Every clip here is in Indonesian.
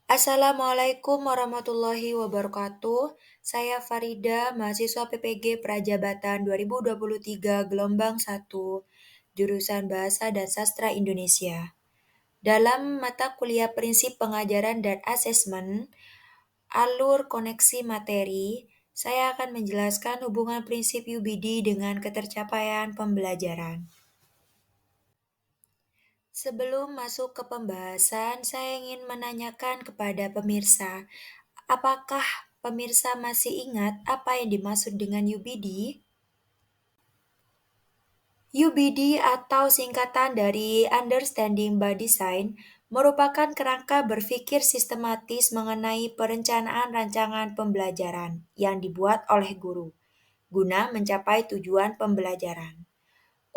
Assalamualaikum warahmatullahi wabarakatuh. Saya Farida, mahasiswa PPG Prajabatan 2023 gelombang 1, jurusan Bahasa dan Sastra Indonesia. Dalam mata kuliah Prinsip Pengajaran dan Asesmen, Alur Koneksi Materi, saya akan menjelaskan hubungan prinsip UBD dengan ketercapaian pembelajaran. Sebelum masuk ke pembahasan, saya ingin menanyakan kepada pemirsa, apakah pemirsa masih ingat apa yang dimaksud dengan UBD? UBD atau singkatan dari Understanding by Design merupakan kerangka berpikir sistematis mengenai perencanaan rancangan pembelajaran yang dibuat oleh guru guna mencapai tujuan pembelajaran.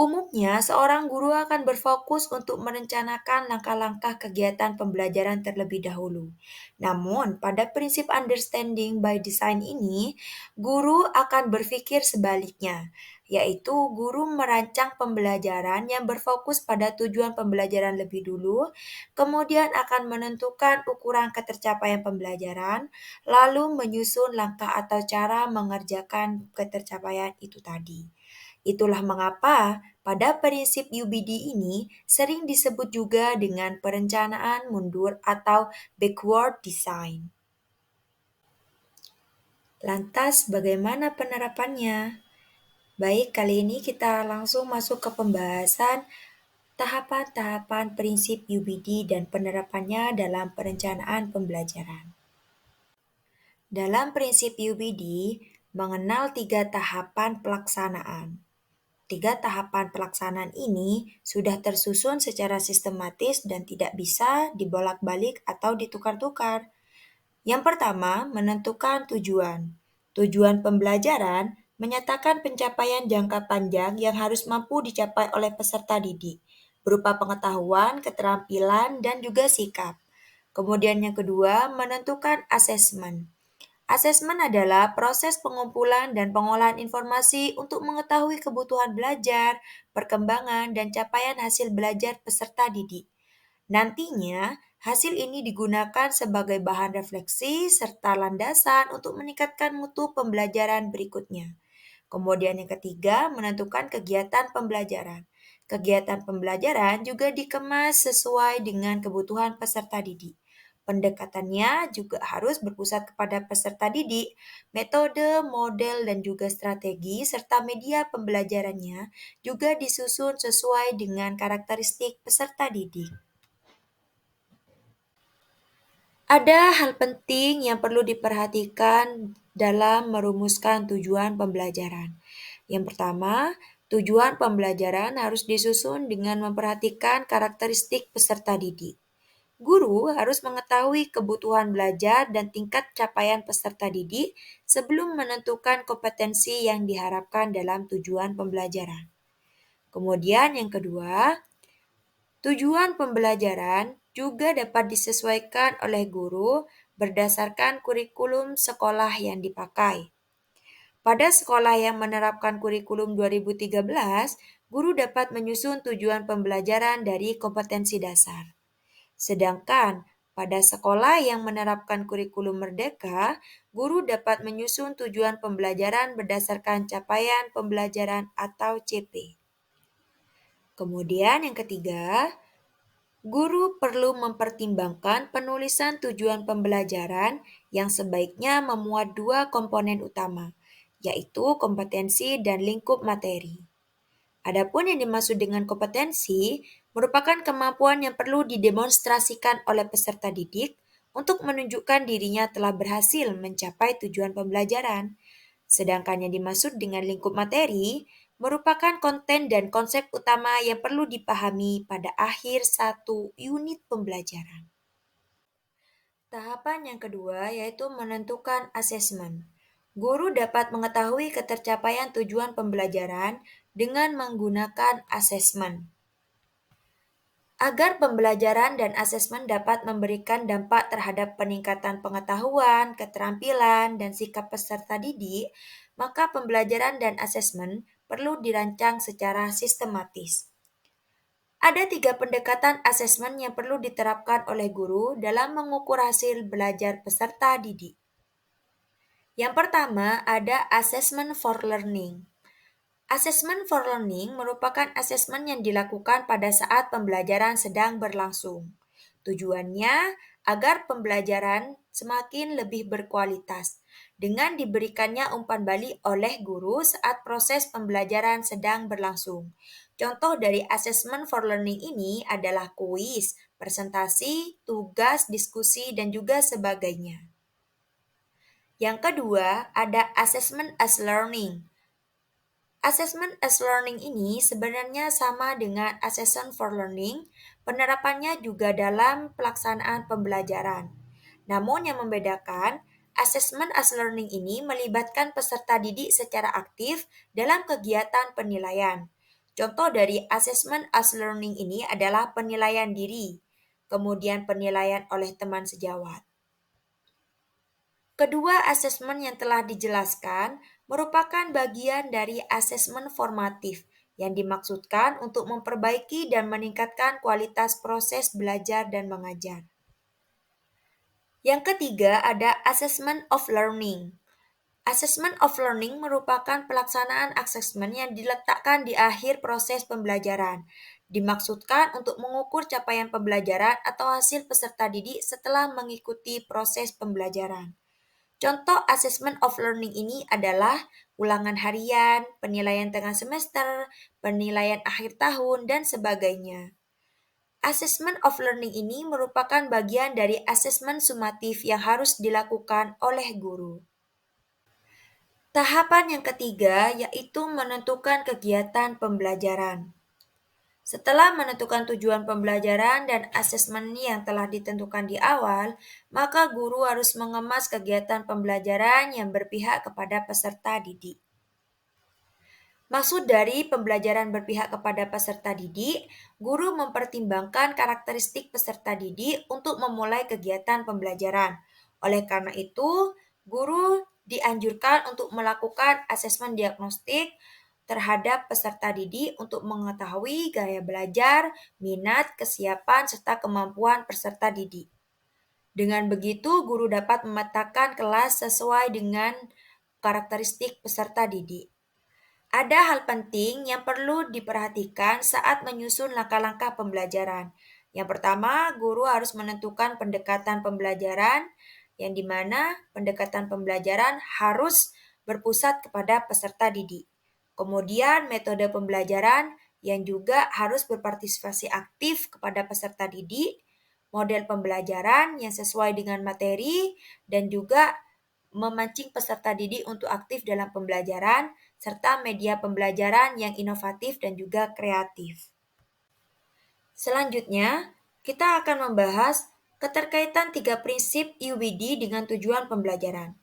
Umumnya, seorang guru akan berfokus untuk merencanakan langkah-langkah kegiatan pembelajaran terlebih dahulu. Namun, pada prinsip understanding by design ini, guru akan berpikir sebaliknya, yaitu guru merancang pembelajaran yang berfokus pada tujuan pembelajaran lebih dulu, kemudian akan menentukan ukuran ketercapaian pembelajaran, lalu menyusun langkah atau cara mengerjakan ketercapaian itu tadi. Itulah mengapa pada prinsip UBD ini sering disebut juga dengan perencanaan mundur atau backward design. Lantas bagaimana penerapannya? Baik, kali ini kita langsung masuk ke pembahasan tahapan-tahapan prinsip UBD dan penerapannya dalam perencanaan pembelajaran. Dalam prinsip UBD, mengenal 3 tahapan pelaksanaan. 3 tahapan pelaksanaan ini sudah tersusun secara sistematis dan tidak bisa dibolak-balik atau ditukar-tukar. Yang pertama, menentukan tujuan. Tujuan pembelajaran menyatakan pencapaian jangka panjang yang harus mampu dicapai oleh peserta didik, berupa pengetahuan, keterampilan, dan juga sikap. Kemudian yang kedua, menentukan asesmen. Asesmen adalah proses pengumpulan dan pengolahan informasi untuk mengetahui kebutuhan belajar, perkembangan, dan capaian hasil belajar peserta didik. Nantinya, hasil ini digunakan sebagai bahan refleksi serta landasan untuk meningkatkan mutu pembelajaran berikutnya. Kemudian yang ketiga, menentukan kegiatan pembelajaran. Kegiatan pembelajaran juga dikemas sesuai dengan kebutuhan peserta didik. Pendekatannya juga harus berpusat kepada peserta didik, metode, model, dan juga strategi, serta media pembelajarannya juga disusun sesuai dengan karakteristik peserta didik. Ada hal penting yang perlu diperhatikan dalam merumuskan tujuan pembelajaran. Yang pertama, tujuan pembelajaran harus disusun dengan memperhatikan karakteristik peserta didik. Guru harus mengetahui kebutuhan belajar dan tingkat capaian peserta didik sebelum menentukan kompetensi yang diharapkan dalam tujuan pembelajaran. Kemudian yang kedua, tujuan pembelajaran juga dapat disesuaikan oleh guru berdasarkan kurikulum sekolah yang dipakai. Pada sekolah yang menerapkan kurikulum 2013, guru dapat menyusun tujuan pembelajaran dari kompetensi dasar. Sedangkan pada sekolah yang menerapkan kurikulum merdeka, guru dapat menyusun tujuan pembelajaran berdasarkan capaian pembelajaran atau CP. Kemudian yang ketiga, guru perlu mempertimbangkan penulisan tujuan pembelajaran yang sebaiknya memuat 2 komponen utama, yaitu kompetensi dan lingkup materi. Adapun yang dimaksud dengan kompetensi merupakan kemampuan yang perlu didemonstrasikan oleh peserta didik untuk menunjukkan dirinya telah berhasil mencapai tujuan pembelajaran. Sedangkan yang dimaksud dengan lingkup materi merupakan konten dan konsep utama yang perlu dipahami pada akhir satu unit pembelajaran. Tahapan yang kedua yaitu menentukan asesmen. Guru dapat mengetahui ketercapaian tujuan pembelajaran dengan menggunakan asesmen. Agar pembelajaran dan asesmen dapat memberikan dampak terhadap peningkatan pengetahuan, keterampilan, dan sikap peserta didik, maka pembelajaran dan asesmen perlu dirancang secara sistematis. Ada 3 pendekatan asesmen yang perlu diterapkan oleh guru dalam mengukur hasil belajar peserta didik. Yang pertama ada assessment for learning. Assessment for learning merupakan asesmen yang dilakukan pada saat pembelajaran sedang berlangsung. Tujuannya agar pembelajaran semakin lebih berkualitas dengan diberikannya umpan balik oleh guru saat proses pembelajaran sedang berlangsung. Contoh dari assessment for learning ini adalah kuis, presentasi, tugas, diskusi, dan juga sebagainya. Yang kedua, ada assessment as learning. Assessment as learning ini sebenarnya sama dengan assessment for learning, penerapannya juga dalam pelaksanaan pembelajaran. Namun yang membedakan, assessment as learning ini melibatkan peserta didik secara aktif dalam kegiatan penilaian. Contoh dari assessment as learning ini adalah penilaian diri, kemudian penilaian oleh teman sejawat. Kedua asesmen yang telah dijelaskan merupakan bagian dari asesmen formatif yang dimaksudkan untuk memperbaiki dan meningkatkan kualitas proses belajar dan mengajar. Yang ketiga ada assessment of learning. Assessment of learning merupakan pelaksanaan asesmen yang diletakkan di akhir proses pembelajaran. Dimaksudkan untuk mengukur capaian pembelajaran atau hasil peserta didik setelah mengikuti proses pembelajaran. Contoh assessment of learning ini adalah ulangan harian, penilaian tengah semester, penilaian akhir tahun, dan sebagainya. Assessment of learning ini merupakan bagian dari asesmen sumatif yang harus dilakukan oleh guru. Tahapan yang ketiga yaitu menentukan kegiatan pembelajaran. Setelah menentukan tujuan pembelajaran dan asesmen yang telah ditentukan di awal, maka guru harus mengemas kegiatan pembelajaran yang berpihak kepada peserta didik. Maksud dari pembelajaran berpihak kepada peserta didik, guru mempertimbangkan karakteristik peserta didik untuk memulai kegiatan pembelajaran. Oleh karena itu, guru dianjurkan untuk melakukan asesmen diagnostik terhadap peserta didik untuk mengetahui gaya belajar, minat, kesiapan, serta kemampuan peserta didik. Dengan begitu, guru dapat memetakan kelas sesuai dengan karakteristik peserta didik. Ada hal penting yang perlu diperhatikan saat menyusun langkah-langkah pembelajaran. Yang pertama, guru harus menentukan pendekatan pembelajaran, yang dimana pendekatan pembelajaran harus berpusat kepada peserta didik. Kemudian metode pembelajaran yang juga harus berpartisipasi aktif kepada peserta didik, model pembelajaran yang sesuai dengan materi, dan juga memancing peserta didik untuk aktif dalam pembelajaran, serta media pembelajaran yang inovatif dan juga kreatif. Selanjutnya, kita akan membahas keterkaitan 3 prinsip UBD dengan tujuan pembelajaran.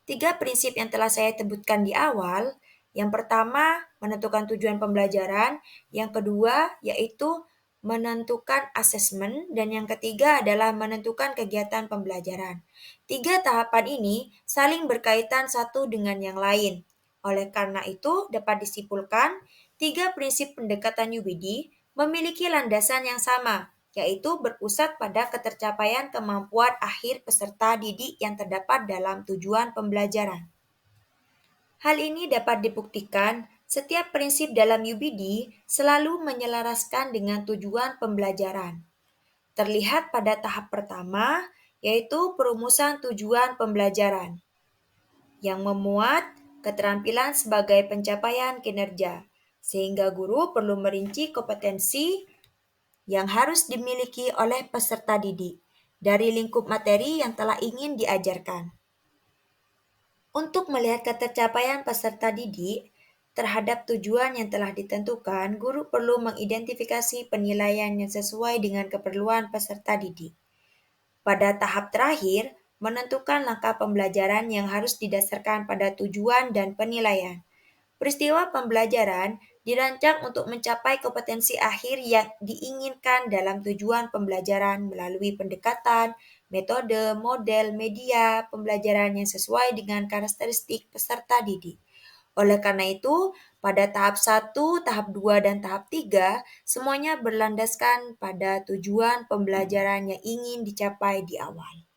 3 prinsip yang telah saya sebutkan di awal, yang pertama menentukan tujuan pembelajaran, yang kedua yaitu menentukan asesmen, dan yang ketiga adalah menentukan kegiatan pembelajaran. 3 tahapan ini saling berkaitan satu dengan yang lain. Oleh karena itu, dapat disimpulkan 3 prinsip pendekatan UBD memiliki landasan yang sama, yaitu berpusat pada ketercapaian kemampuan akhir peserta didik yang terdapat dalam tujuan pembelajaran. Hal ini dapat dibuktikan setiap prinsip dalam UBD selalu menyelaraskan dengan tujuan pembelajaran. Terlihat pada tahap pertama, yaitu perumusan tujuan pembelajaran, yang memuat keterampilan sebagai pencapaian kinerja, sehingga guru perlu merinci kompetensi yang harus dimiliki oleh peserta didik dari lingkup materi yang telah ingin diajarkan. Untuk melihat ketercapaian peserta didik terhadap tujuan yang telah ditentukan, guru perlu mengidentifikasi penilaian yang sesuai dengan keperluan peserta didik. Pada tahap terakhir, menentukan langkah pembelajaran yang harus didasarkan pada tujuan dan penilaian. Peristiwa pembelajaran dirancang untuk mencapai kompetensi akhir yang diinginkan dalam tujuan pembelajaran melalui pendekatan, metode, model, media pembelajaran yang sesuai dengan karakteristik peserta didik. Oleh karena itu, pada tahap 1, tahap 2, dan tahap 3, semuanya berlandaskan pada tujuan pembelajaran yang ingin dicapai di awal.